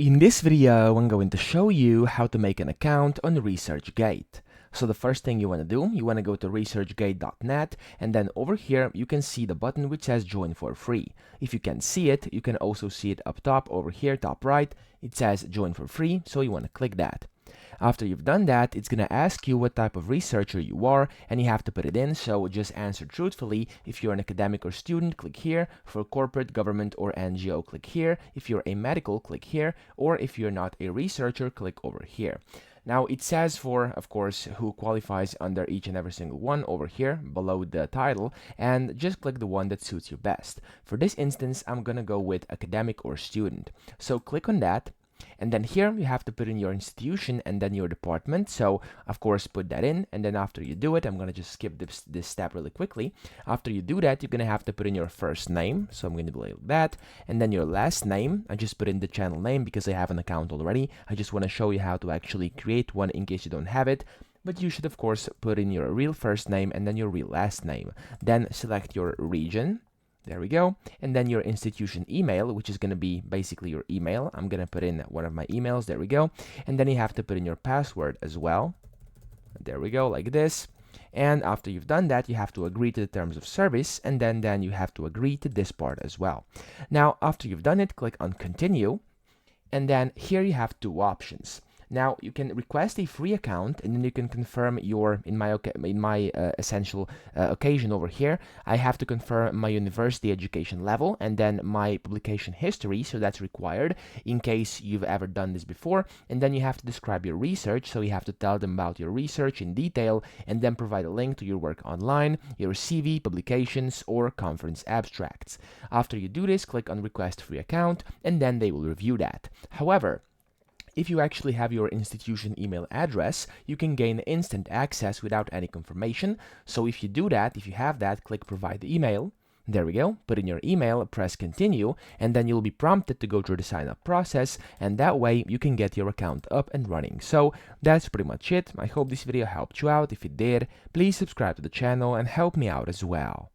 In this video, I'm going to show you how to make an account on ResearchGate. So the first thing you want to do, you want to go to researchgate.net, and then over here you can see the button which says join for free. If you can see it, you can also see it up top over here, top right. It says join for free, so you want to click that. After you've done that, it's going to ask you what type of researcher you are, and you have to put it in, so just answer truthfully. If you're an academic or student, click here. For corporate, government, or NGO, click here. If you're a medical, click here. Or if you're not a researcher, click over here. Now, it says for, of course, who qualifies under each and every single one over here below the title, and just click the one that suits you best. For this instance, I'm going to go with academic or student. So click on that. And then here you have to put in your institution and then your department. So of course put that in, and then after you do it, I'm gonna just skip this step really quickly. After you do that, you're gonna have to put in your first name. So I'm gonna do like that, and then your last name. I just put in the channel name because I have an account already. I just want to show you how to actually create one in case you don't have it. But you should of course put in your real first name and then your real last name. Then select your region. There we go. And then your institution email, which is going to be basically your email. I'm going to put in one of my emails. There we go. And then you have to put in your password as well. There we go, like this. And after you've done that, you have to agree to the terms of service, and then you have to agree to this part as well. Now, after you've done it, click on continue. And then here you have two options. Now you can request a free account, and then you can confirm your, in my essential occasion over here, I have to confirm my university education level and then my publication history, so that's required in case you've ever done this before. And then you have to describe your research, so you have to tell them about your research in detail and then provide a link to your work online, your CV, publications, or conference abstracts. After you do this, click on request free account, and then they will review that. However, if you actually have your institution email address, you can gain instant access without any confirmation. So if you do that, if you have that, click provide email. There we go. Put in your email, press continue, and then you'll be prompted to go through the sign up process, and that way you can get your account up and running. So that's pretty much it. I hope this video helped you out. If it did, please subscribe to the channel and help me out as well.